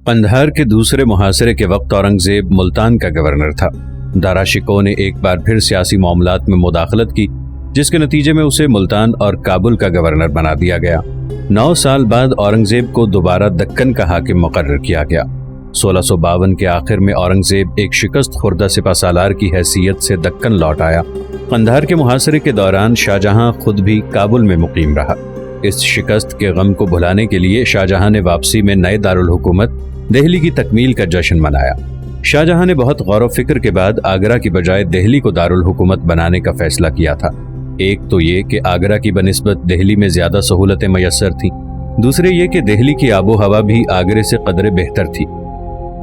قندھار کے دوسرے محاصرے کے وقت اورنگزیب ملتان کا گورنر تھا۔ دارا شکوہ نے ایک بار پھر سیاسی معاملات میں مداخلت کی، جس کے نتیجے میں اسے ملتان اور کابل کا گورنر بنا دیا گیا۔ 9 سال بعد اورنگزیب کو دوبارہ دکن کا حاکم مقرر کیا گیا۔ 1652 کے آخر میں اورنگزیب ایک شکست خوردہ سپہ سالار کی حیثیت سے دکن لوٹ آیا۔ قندھار کے محاصرے کے دوران شاہجہاں خود بھی کابل میں مقیم رہا۔ اس شکست کے غم کو بھلانے کے لیے شاہجہاں نے واپسی میں نئے دارالحکومت دہلی کی تکمیل کا جشن منایا۔ شاہجہاں نے بہت غور و فکر کے بعد آگرہ کی بجائے دہلی کو دارالحکومت بنانے کا فیصلہ کیا تھا۔ ایک تو یہ کہ آگرہ کی بنسبت دہلی میں زیادہ سہولتیں میسر تھیں، دوسرے یہ کہ دہلی کی آب و ہوا بھی آگرے سے قدرے بہتر تھی،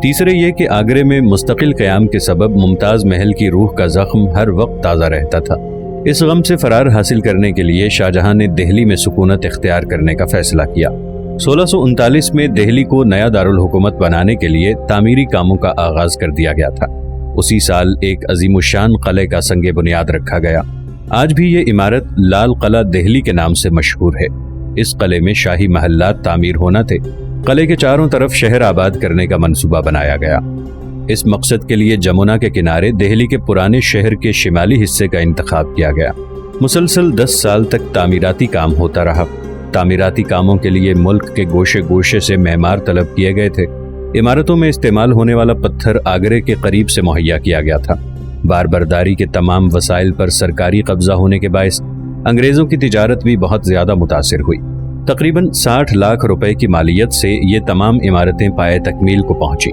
تیسرے یہ کہ آگرے میں مستقل قیام کے سبب ممتاز محل کی روح کا زخم ہر وقت تازہ رہتا تھا۔ اس غم سے فرار حاصل کرنے کے لیے شاہجہاں نے دہلی میں سکونت اختیار کرنے کا فیصلہ کیا۔ 1639 میں دہلی کو نیا دارالحکومت بنانے کے لیے تعمیری کاموں کا آغاز کر دیا گیا تھا۔ اسی سال ایک عظیم الشان قلعے کا سنگ بنیاد رکھا گیا۔ آج بھی یہ عمارت لال قلعہ دہلی کے نام سے مشہور ہے۔ اس قلعے میں شاہی محلات تعمیر ہونا تھے۔ قلعے کے چاروں طرف شہر آباد کرنے کا منصوبہ بنایا گیا۔ اس مقصد کے لیے جمنا کے کنارے دہلی کے پرانے شہر کے شمالی حصے کا انتخاب کیا گیا۔ مسلسل 10 سال تک تعمیراتی کام ہوتا رہا۔ تعمیراتی کاموں کے لیے ملک کے گوشے گوشے سے معمار طلب کیے گئے تھے۔ عمارتوں میں استعمال ہونے والا پتھر آگرے کے قریب سے مہیا کیا گیا تھا۔ بار برداری کے تمام وسائل پر سرکاری قبضہ ہونے کے باعث انگریزوں کی تجارت بھی بہت زیادہ متاثر ہوئی۔ تقریباً 60 لاکھ روپے کی مالیت سے یہ تمام عمارتیں پائے تکمیل کو پہنچی۔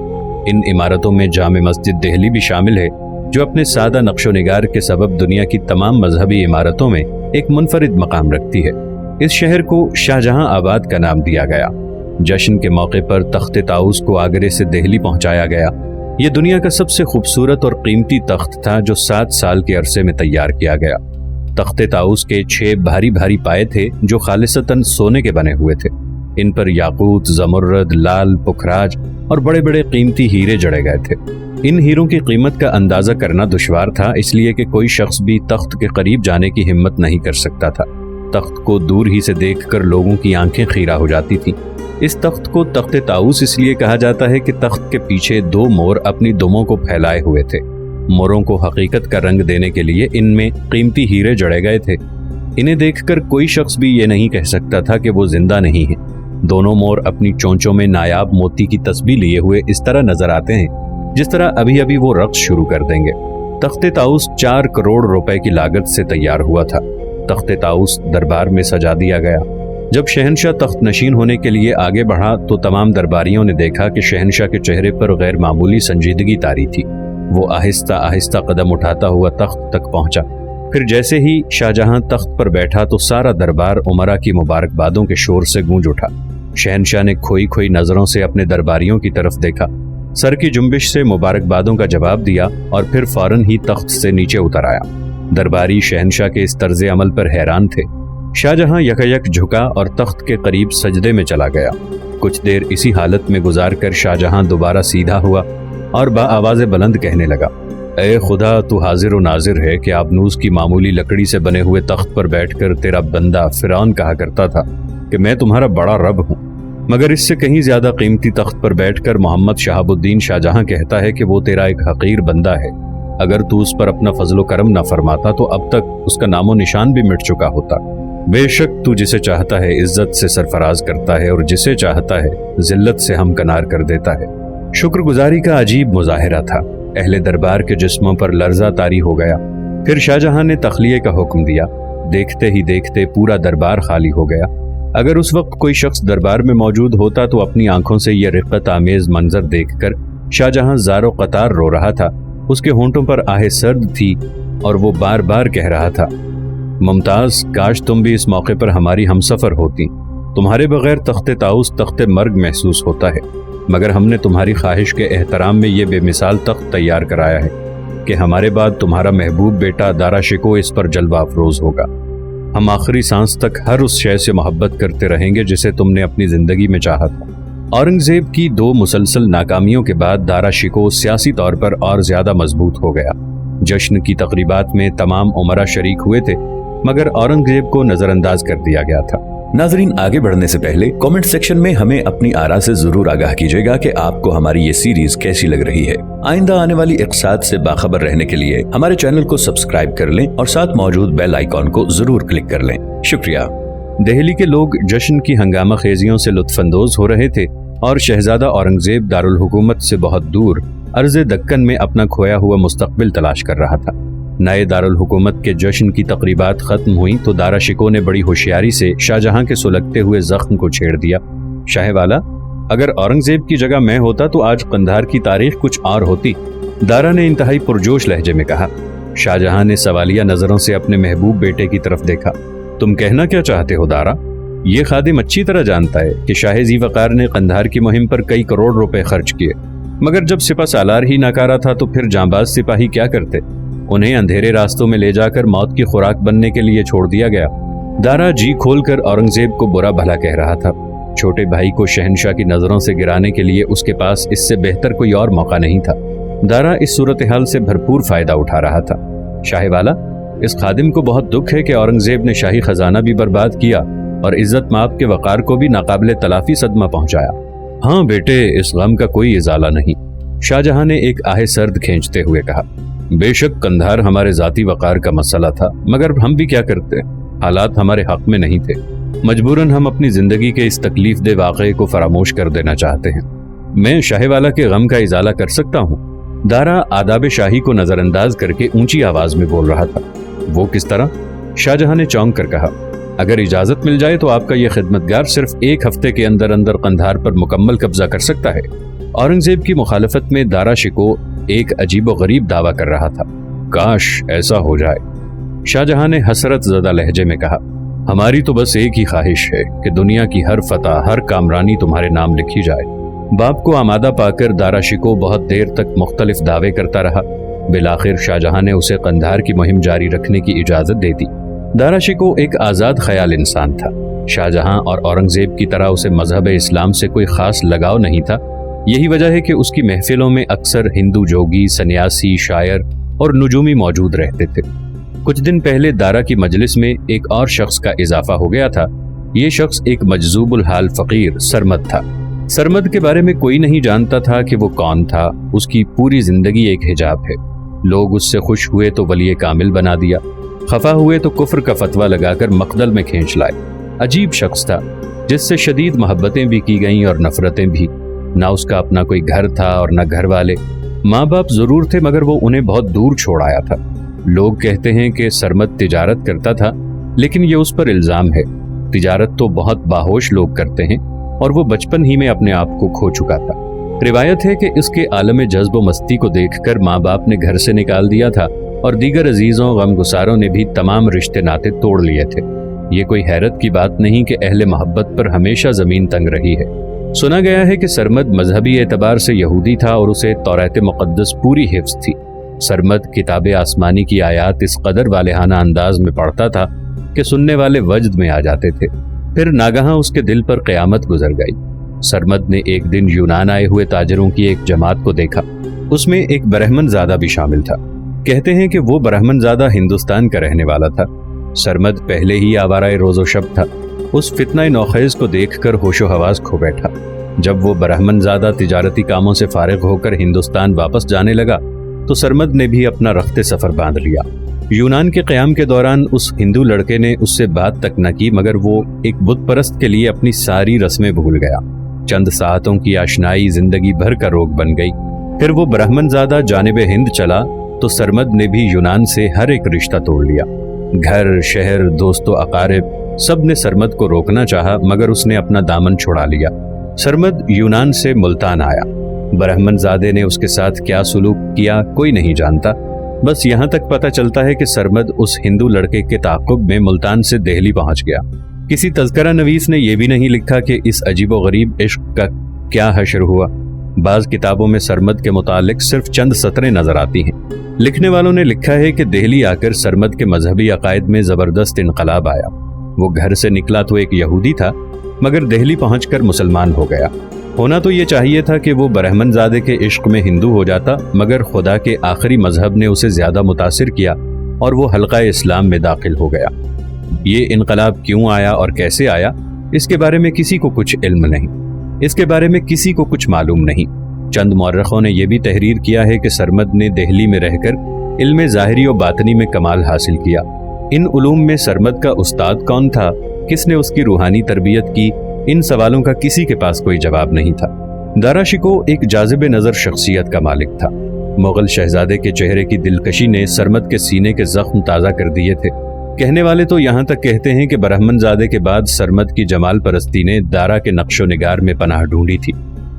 ان عمارتوں میں جامع مسجد دہلی بھی شامل ہے، جو اپنے سادہ نقش و نگار کے سبب دنیا کی تمام مذہبی عمارتوں میں ایک منفرد مقام رکھتی ہے۔ اس شہر کو شاہجہاں آباد کا نام دیا گیا۔ جشن کے موقع پر تخت طاؤس کو آگرے سے دہلی پہنچایا گیا۔ یہ دنیا کا سب سے خوبصورت اور قیمتی تخت تھا جو 7 سال کے عرصے میں تیار کیا گیا۔ تخت طاؤس کے 6 بھاری بھاری پائے تھے جو خالصتاً سونے کے بنے ہوئے تھے۔ ان پر یاقوت، زمرد، لال، پکھراج اور بڑے بڑے قیمتی ہیرے جڑے گئے تھے۔ ان ہیروں کی قیمت کا اندازہ کرنا دشوار تھا، اس لیے کہ کوئی شخص بھی تخت کے قریب جانے کی ہمت نہیں کر سکتا تھا۔ تخت کو دور ہی سے دیکھ کر لوگوں کی آنکھیں خیرہ ہو جاتی تھیں۔ اس تخت کو تخت طاؤس اس لیے کہا جاتا ہے کہ تخت کے پیچھے 2 مور اپنی دموں کو پھیلائے ہوئے تھے۔ موروں کو حقیقت کا رنگ دینے کے لیے ان میں قیمتی ہیرے جڑے گئے تھے۔ انہیں دیکھ کر کوئی شخص بھی یہ نہیں کہہ سکتا تھا کہ وہ زندہ نہیں ہیں۔ دونوں مور اپنی چونچوں میں نایاب موتی کی تسبیح لیے ہوئے اس طرح نظر آتے ہیں جس طرح ابھی ابھی وہ رقص شروع کر دیں گے۔ تخت طاؤس 4 کروڑ روپے کی لاگت سے تیار ہوا تھا۔ تخت طاؤس دربار میں سجا دیا گیا۔ جب شہنشاہ تخت نشین ہونے کے لیے آگے بڑھا تو تمام درباریوں نے دیکھا کہ شہنشاہ کے چہرے پر غیر معمولی سنجیدگی طاری تھی۔ وہ آہستہ آہستہ قدم اٹھاتا ہوا تخت تک پہنچا۔ پھر جیسے ہی شاہجہاں تخت پر بیٹھا تو سارا دربار امراء کی مبارکبادوں کے شور سے گونج اٹھا۔ شہنشاہ نے کھوئی کھوئی نظروں سے اپنے درباریوں کی طرف دیکھا، سر کی جنبش سے مبارکبادوں کا جواب دیا اور پھر فوراً ہی تخت سے نیچے اتر آیا۔ درباری شہنشاہ کے اس طرز عمل پر حیران تھے۔ شاہجہاں یکایک جھکا اور تخت کے قریب سجدے میں چلا گیا۔ کچھ دیر اسی حالت میں گزار کر شاہجہاں دوبارہ سیدھا ہوا اور بآواز بلند کہنے لگا، اے خدا، تو حاضر و ناظر ہے کہ آبنوس کی معمولی لکڑی سے بنے ہوئے تخت پر بیٹھ کر تیرا بندہ فرعون کہا کرتا تھا کہ میں تمہارا بڑا رب ہوں، مگر اس سے کہیں زیادہ قیمتی تخت پر بیٹھ کر محمد شہاب الدین شاہجہاں کہتا ہے کہ وہ تیرا ایک حقیر بندہ ہے۔ اگر تو اس پر اپنا فضل و کرم نہ فرماتا تو اب تک اس کا نام و نشان بھی مٹ چکا ہوتا۔ بے شک تو جسے چاہتا ہے عزت سے سرفراز کرتا ہے اور جسے چاہتا ہے ذلت سے ہمکنار کر دیتا ہے۔ شکر گزاری کا عجیب مظاہرہ تھا۔ اہل دربار کے جسموں پر لرزہ طاری ہو گیا۔ پھر شاہجہاں نے تخلیے کا حکم دیا۔ دیکھتے ہی دیکھتے پورا دربار خالی ہو گیا۔ اگر اس وقت کوئی شخص دربار میں موجود ہوتا تو اپنی آنکھوں سے یہ رقت آمیز منظر دیکھ کر شاہجہاں زار و قطار رو رہا تھا۔ اس کے ہونٹوں پر آہ سرد تھی اور وہ بار بار کہہ رہا تھا، ممتاز، کاش تم بھی اس موقع پر ہماری ہمسفر ہوتی۔ تمہارے بغیر تخت طاؤس تخت مرگ محسوس ہوتا ہے، مگر ہم نے تمہاری خواہش کے احترام میں یہ بے مثال تخت تیار کرایا ہے کہ ہمارے بعد تمہارا محبوب بیٹا دارا شکوہ اس پر جلوہ افروز ہوگا۔ ہم آخری سانس تک ہر اس شے سے محبت کرتے رہیں گے جسے تم نے اپنی زندگی میں چاہا تھا۔ اورنگزیب کی 2 مسلسل ناکامیوں کے بعد دارا شکوہ سیاسی طور پر اور زیادہ مضبوط ہو گیا۔ جشن کی تقریبات میں تمام امراء شریک ہوئے تھے، مگر اورنگزیب کو نظر انداز کر دیا گیا تھا۔ ناظرین، آگے بڑھنے سے پہلے کامنٹ سیکشن میں ہمیں اپنی آراء سے ضرور آگاہ کیجیے کہ آپ کو ہماری یہ سیریز کیسی لگ رہی ہے۔ آئندہ آنے والی اقساط سے باخبر رہنے کے لیے ہمارے چینل کو سبسکرائب کر لیں اور ساتھ موجود بیل آئیکن کو ضرور کلک کر لیں۔ شکریہ۔ دہلی کے لوگ جشن کی ہنگامہ خیزیوں سے لطف اندوز ہو رہے تھے اور شہزادہ اورنگزیب دارالحکومت سے بہت دور ارض دکن میں اپنا کھویا ہوا مستقبل تلاش کر رہا تھا۔ نئے دارالحکومت کے جشن کی تقریبات ختم ہوئیں تو دارا شکوہ نے بڑی ہوشیاری سے شاہ جہاں کے سلگتے ہوئے زخم کو چھیڑ دیا۔ شاہ والا، اگر اورنگزیب کی جگہ میں ہوتا تو آج قندھار کی تاریخ کچھ اور ہوتی، دارا نے انتہائی پرجوش لہجے میں کہا۔ شاہ جہاں نے سوالیہ نظروں سے اپنے محبوب بیٹے کی طرف دیکھا۔ تم کہنا کیا چاہتے ہو دارا؟ یہ خادم اچھی طرح جانتا ہے کہ شاہ ذی وقار نے قندھار کی مہم پر کئی کروڑ روپے خرچ کیے، مگر جب سپہ سالار ہی ناکارہ تھا تو پھر جانباز سپاہی کیا کرتے؟ انہیں اندھیرے راستوں میں لے جا کر موت کی خوراک بننے کے لیے چھوڑ دیا گیا۔ دارا جی کھول کر اورنگزیب کو برا بھلا کہہ رہا تھا۔ چھوٹے بھائی کو شہنشاہ کی نظروں سے گرانے کے لیے اس کے پاس اس سے بہتر کوئی اور موقع نہیں تھا۔ دارا اس صورتحال سے بھرپور فائدہ اٹھا رہا تھا۔ شاہ والا، اس خادم کو بہت دکھ ہے کہ اورنگزیب نے شاہی خزانہ بھی برباد کیا اور عزت مآب کے وقار کو بھی ناقابل تلافی صدمہ پہنچایا۔ ہاں بیٹے، اس غم کا کوئی ازالہ نہیں، شاہ جہاں نے ایک آہ سرد کھینچتے ہوئے کہا۔ بے شک قندھار ہمارے ذاتی وقار کا مسئلہ تھا، مگر ہم بھی کیا کرتے، حالات ہمارے حق میں نہیں تھے۔ مجبوراً ہم اپنی زندگی کے اس تکلیف دہ واقعے کو فراموش کر دینا چاہتے ہیں۔ میں شاہ والا کے غم کا ازالہ کر سکتا ہوں۔ دارا آداب شاہی کو نظر انداز کر کے اونچی آواز میں بول رہا تھا۔ وہ کس طرح؟ شاہ جہاں نے چونک کر کہا۔ اگر اجازت مل جائے تو آپ کا یہ خدمتگار صرف ایک ہفتے کے اندر اندر قندھار پر مکمل قبضہ کر سکتا ہے۔ اورنگزیب کی مخالفت میں دارا شکوہ ایک عجیب و غریب دعویٰ کر رہا تھا۔ کاش ایسا ہو جائے، شاہ جہاں نے حسرت زدہ لہجے میں کہا۔ ہماری تو بس ایک ہی خواہش ہے کہ دنیا کی ہر فتح، ہر کامرانی تمہارے نام لکھی جائے۔ باپ کو آمادہ پا کر دارا شکوہ بہت دیر تک مختلف دعوے کرتا رہا۔ بالآخر شاہ جہاں نے اسے قندھار کی مہم جاری رکھنے کی اجازت دے دی۔ دارا شکوہ ایک آزاد خیال انسان تھا۔ شاہ جہاں اور اورنگزیب کی طرح اسے مذہب اسلام سے کوئی خاص لگاؤ نہیں تھا۔ یہی وجہ ہے کہ اس کی محفلوں میں اکثر ہندو جوگی، سنیاسی، شاعر اور نجومی موجود رہتے تھے۔ کچھ دن پہلے دارا کی مجلس میں ایک اور شخص کا اضافہ ہو گیا تھا۔ یہ شخص ایک مجذوب الحال فقیر سرمد تھا۔ سرمد کے بارے میں کوئی نہیں جانتا تھا کہ وہ کون تھا۔ اس کی پوری زندگی ایک حجاب ہے۔ لوگ اس سے خوش ہوئے تو ولی کامل بنا دیا، خفا ہوئے تو کفر کا فتویٰ لگا کر مقتل میں کھینچ لائے۔ عجیب شخص تھا جس سے شدید محبتیں بھی کی گئیں اور نفرتیں بھی۔ نہ اس کا اپنا کوئی گھر تھا اور نہ گھر والے۔ ماں باپ ضرور تھے مگر وہ انہیں بہت دور چھوڑ آیا تھا۔ لوگ کہتے ہیں کہ سرمد تجارت کرتا تھا، لیکن یہ اس پر الزام ہے۔ تجارت تو بہت باہوش لوگ کرتے ہیں اور وہ بچپن ہی میں اپنے آپ کو کھو چکا تھا۔ روایت ہے کہ اس کے عالم جذب و مستی کو دیکھ کر ماں باپ نے گھر سے نکال دیا تھا اور دیگر عزیزوں غمگساروں نے بھی تمام رشتے ناطے توڑ لیے تھے۔ یہ کوئی حیرت کی بات نہیں کہ اہل محبت پر ہمیشہ زمین تنگ رہی ہے۔ سنا گیا ہے کہ سرمد مذہبی اعتبار سے یہودی تھا اور اسے توریت مقدس پوری حفظ تھی۔ سرمد کتاب آسمانی کی آیات اس قدر والہانہ انداز میں پڑھتا تھا کہ سننے والے وجد میں آ جاتے تھے۔ پھر ناگہاں اس کے دل پر قیامت گزر گئی۔ سرمد نے ایک دن یونان آئے ہوئے تاجروں کی ایک جماعت کو دیکھا۔ اس میں ایک برہمن زادہ بھی شامل تھا۔ کہتے ہیں کہ وہ برہمن زادہ ہندوستان کا رہنے والا تھا۔ سرمد پہلے ہی آوارہ روز و شب تھا۔ اس فتنہ نوخیز کو دیکھ کر ہوش و حواس کھو بیٹھا۔ جب وہ برہمن زادہ تجارتی کاموں سے فارغ ہو کر ہندوستان واپس جانے لگا تو سرمد نے بھی اپنا رخت سفر باندھ لیا۔ یونان کے قیام کے دوران اس ہندو لڑکے نے اس سے بات تک نہ کی، مگر وہ ایک بت پرست کے لیے اپنی ساری رسمیں بھول گیا۔ چند ساعتوں کی آشنائی زندگی بھر کا روگ بن گئی۔ پھر وہ برہمن زادہ جانب ہند چلا تو سرمد نے بھی یونان سے ہر ایک رشتہ توڑ لیا۔ گھر، شہر، دوست و اقارب سب نے سرمد کو روکنا چاہا، مگر اس نے اپنا دامن چھڑا لیا۔ سرمد یونان سے ملتان آیا۔ برہمن زادے نے اس کے ساتھ کیا سلوک کیا کوئی نہیں جانتا، بس یہاں تک پتہ چلتا ہے کہ سرمد اس ہندو لڑکے کے تعاقب میں ملتان سے دہلی پہنچ گیا۔ کسی تذکرہ نویس نے یہ بھی نہیں لکھا کہ اس عجیب و غریب عشق کا کیا حشر ہوا۔ بعض کتابوں میں سرمد کے متعلق صرف چند سطریں نظر آتی ہیں۔ لکھنے والوں نے لکھا ہے کہ دہلی آ کر سرمد کے مذہبی عقائد میں زبردست انقلاب آیا۔ وہ گھر سے نکلا تو ایک یہودی تھا، مگر دہلی پہنچ کر مسلمان ہو گیا۔ ہونا تو یہ چاہیے تھا کہ وہ برہمن زادے کے عشق میں ہندو ہو جاتا، مگر خدا کے آخری مذہب نے اسے زیادہ متاثر کیا اور وہ حلقہ اسلام میں داخل ہو گیا۔ یہ انقلاب کیوں آیا اور کیسے آیا اس کے بارے میں کسی کو کچھ علم نہیں، اس کے بارے میں کسی کو کچھ معلوم نہیں۔ چند مورخوں نے یہ بھی تحریر کیا ہے کہ سرمد نے دہلی میں رہ کر علم ظاہری و باطنی میں کمال حاصل کیا۔ ان علوم میں سرمد کا استاد کون تھا، کس نے اس کی روحانی تربیت کی، ان سوالوں کا کسی کے پاس کوئی جواب نہیں تھا۔ دارا شکوہ ایک جاذب نظر شخصیت کا مالک تھا۔ مغل شہزادے کے چہرے کی دلکشی نے سرمد کے سینے کے زخم تازہ کر دیے تھے۔ کہنے والے تو یہاں تک کہتے ہیں کہ برہمن زادے کے بعد سرمد کی جمال پرستی نے دارا کے نقش و نگار میں پناہ ڈھونڈی تھی۔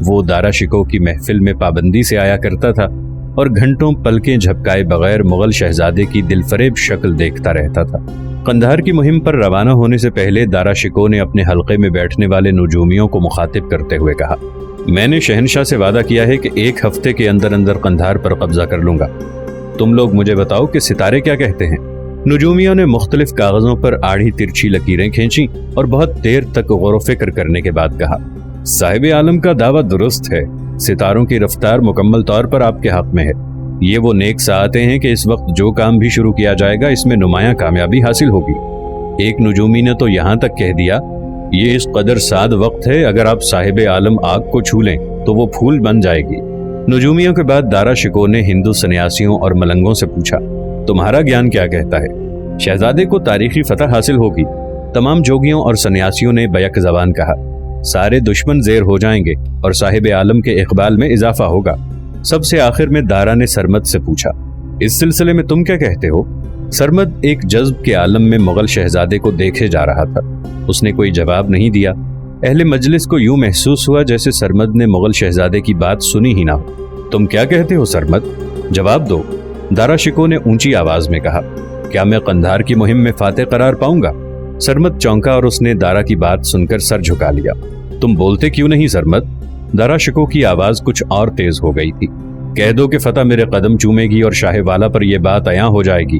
وہ دارا شکوہ کی محفل میں پابندی سے آیا کرتا تھا اور گھنٹوں پلکیں جھپکائے بغیر مغل شہزادے کی دلفریب شکل دیکھتا رہتا تھا۔ قندھار کی مہم پر روانہ ہونے سے پہلے دارا شکوہ نے اپنے حلقے میں بیٹھنے والے نجومیوں کو مخاطب کرتے ہوئے کہا، میں نے شہنشاہ سے وعدہ کیا ہے کہ 1 ہفتے کے اندر اندر قندھار پر قبضہ کر لوں گا۔ تم لوگ مجھے بتاؤ کہ ستارے کیا کہتے ہیں؟ نجومیوں نے مختلف کاغذوں پر آڑھی ترچھی لکیریں کھینچی اور بہت دیر تک غور و فکر کرنے کے بعد کہا، صاحب عالم کا دعویٰ درست ہے، ستاروں کی رفتار مکمل طور پر آپ کے حق میں ہے۔ یہ وہ نیک ساعتیں ہیں کہ اس وقت جو کام بھی شروع کیا جائے گا اس میں نمایاں کامیابی حاصل ہوگی۔ ایک نجومی نے تو یہاں تک کہہ دیا، یہ اس قدر سعد وقت ہے، اگر آپ صاحب عالم آگ کو چھو لیں تو وہ پھول بن جائے گی۔ نجومیوں کے بعد دارا شکوہ نے ہندو سنیاسیوں اور ملنگوں سے پوچھا، تمہارا گیان کیا کہتا ہے؟ شہزادے کو تاریخی فتح حاصل ہوگی۔ تمام جوگیوں اور سنیاسیوں نے بیک زبان کہا، سارے دشمن زیر ہو جائیں گے اور صاحب عالم کے اقبال میں اضافہ ہوگا۔ سب سے آخر میں دارا نے سرمد سے پوچھا، اس سلسلے میں تم کیا کہتے ہو؟ سرمد ایک جذب کے عالم میں مغل شہزادے کو دیکھے جا رہا تھا۔ اس نے کوئی جواب نہیں دیا۔ اہل مجلس کو یوں محسوس ہوا جیسے سرمد نے مغل شہزادے کی بات سنی ہی نہ ہو۔ تم کیا کہتے ہو سرمد؟ جواب دو، دارا شکوہ نے اونچی آواز میں کہا۔ کیا میں قندھار کی مہم میں فاتح قرار پاؤں گا؟ سرمد چونکا اور اس نے دارا کی بات سن کر سر جھکا لیا۔ تم بولتے کیوں نہیں سرمد؟ دارا شکوہ کی آواز کچھ اور تیز ہو گئی تھی۔ کہہ دو کہ فتح میرے قدم چومے گی اور شاہ والا پر یہ بات عیاں ہو جائے گی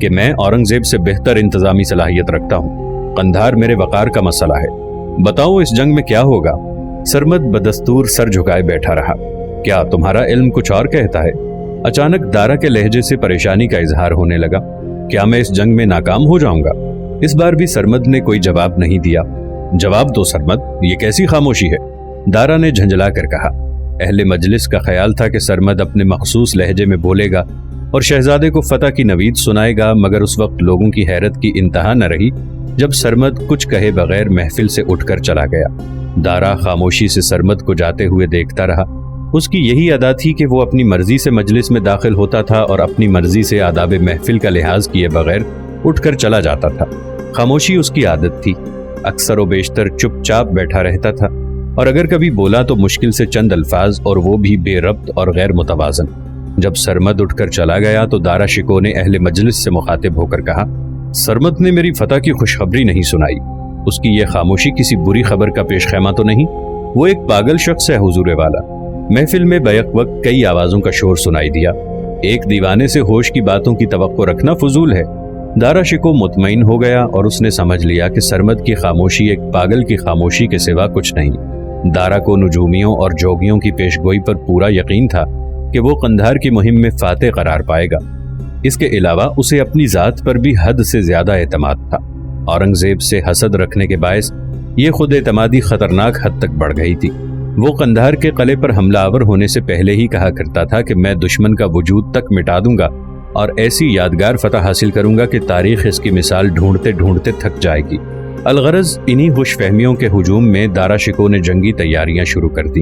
کہ میں اورنگزیب سے بہتر انتظامی صلاحیت رکھتا ہوں۔ قندھار میرے وقار کا مسئلہ ہے۔ بتاؤ اس جنگ میں کیا ہوگا؟ سرمد بدستور سر جھکائے بیٹھا رہا۔ کیا تمہارا علم کچھ اور کہتا ہے؟ اچانک دارا کے لہجے سے پریشانی کا اظہار ہونے لگا۔ کیا میں اس جنگ میں ناکام ہو جاؤں گا؟ اس بار بھی سرمد نے کوئی جواب نہیں دیا۔ جواب دو سرمد، یہ کیسی خاموشی ہے؟ دارا نے جھنجھلا کر کہا۔ اہل مجلس کا خیال تھا کہ سرمد اپنے مخصوص لہجے میں بولے گا اور شہزادے کو فتح کی نوید سنائے گا، مگر اس وقت لوگوں کی حیرت کی انتہا نہ رہی جب سرمد کچھ کہے بغیر محفل سے اٹھ کر چلا گیا۔ دارا خاموشی سے سرمد کو جاتے ہوئے دیکھتا رہا۔ اس کی یہی عادت تھی کہ وہ اپنی مرضی سے مجلس میں داخل ہوتا تھا اور اپنی مرضی سے آداب محفل کا لحاظ کیے بغیر اٹھ کر چلا جاتا تھا۔ خاموشی اس کی عادت تھی۔ اکثر و بیشتر چپ چاپ بیٹھا رہتا تھا اور اگر کبھی بولا تو مشکل سے چند الفاظ، اور وہ بھی بے ربط اور غیر متوازن۔ جب سرمد اٹھ کر چلا گیا تو دارا شکوہ نے اہل مجلس سے مخاطب ہو کر کہا، سرمد نے میری فتح کی خوشخبری نہیں سنائی۔ اس کی یہ خاموشی کسی بری خبر کا پیش خیمہ تو نہیں؟ وہ ایک پاگل شخص ہے حضور والا۔ محفل میں بیک وقت کئی آوازوں کا شور سنائی دیا۔ ایک دیوانے سے ہوش کی باتوں کی توقع رکھنا فضول ہے۔ دارا شکوہ مطمئن ہو گیا اور اس نے سمجھ لیا کہ سرمد کی خاموشی ایک پاگل کی خاموشی کے سوا کچھ نہیں۔ دارا کو نجومیوں اور جوگیوں کی پیشگوئی پر پورا یقین تھا کہ وہ قندھار کی مہم میں فاتح قرار پائے گا۔ اس کے علاوہ اسے اپنی ذات پر بھی حد سے زیادہ اعتماد تھا۔ اورنگزیب سے حسد رکھنے کے باعث یہ خود اعتمادی خطرناک حد تک بڑھ گئی تھی۔ وہ قندھار کے قلعے پر حملہ آور ہونے سے پہلے ہی کہا کرتا تھا کہ میں دشمن کا وجود تک مٹا دوں گا اور ایسی یادگار فتح حاصل کروں گا کہ تاریخ اس کی مثال ڈھونڈتے ڈھونڈتے تھک جائے گی۔ الغرض انہی خوش فہمیوں کے ہجوم میں دارا شکوہ نے جنگی تیاریاں شروع کر دی۔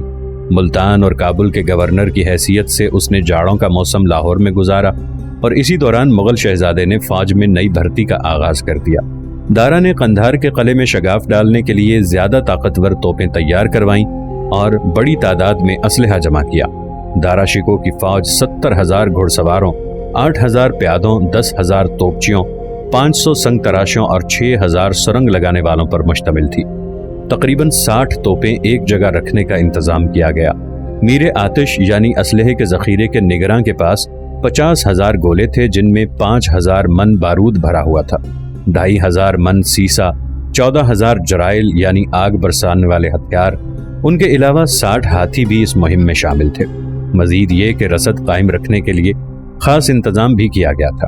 ملتان اور کابل کے گورنر کی حیثیت سے اس نے جاڑوں کا موسم لاہور میں گزارا اور اسی دوران مغل شہزادے نے فوج میں نئی بھرتی کا آغاز کر دیا۔ دارا نے قندھار کے قلعے میں شگاف ڈالنے کے لیے زیادہ طاقتور توپیں تیار کروائیں اور بڑی تعداد میں اسلحہ جمع کیا۔ دارا شکوہ کی فوج 70,000 گھڑ سواروں، 8,000 پیادوں، 10,000 توپچیوں، 500 سنگ تراشوں اور 6,000 سرنگ لگانے والوں پر مشتمل تھی۔ تقریباً 60 توپیں ایک جگہ رکھنے کا انتظام کیا گیا۔ میر آتش یعنی اسلحے کے ذخیرے کے نگراں کے پاس 50,000 گولے تھے، جن میں 5,000 من بارود بھرا ہوا تھا، 2,500 من سیسا، 14,000 جرائل یعنی آگ برسانے والے ہتھیار۔ ان کے علاوہ 60 ہاتھی بھی اس مہم میں شامل تھے۔ مزید یہ کہ رسد قائم رکھنے کے لیے خاص انتظام بھی کیا گیا تھا۔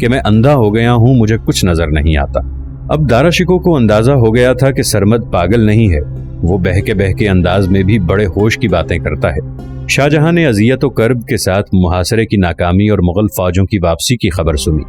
کہ میں اندھا ہو گیا ہوں، مجھے کچھ نظر نہیں آتا۔ اب دارا شکوہ کو اندازہ ہو گیا تھا کہ سرمد پاگل نہیں ہے، وہ بہہ کے انداز میں بھی بڑے ہوش کی باتیں کرتا ہے۔ شاہ جہاں نے اذیت و کرب کے ساتھ محاصرے کی ناکامی اور مغل فوجوں کی واپسی کی خبر سنی۔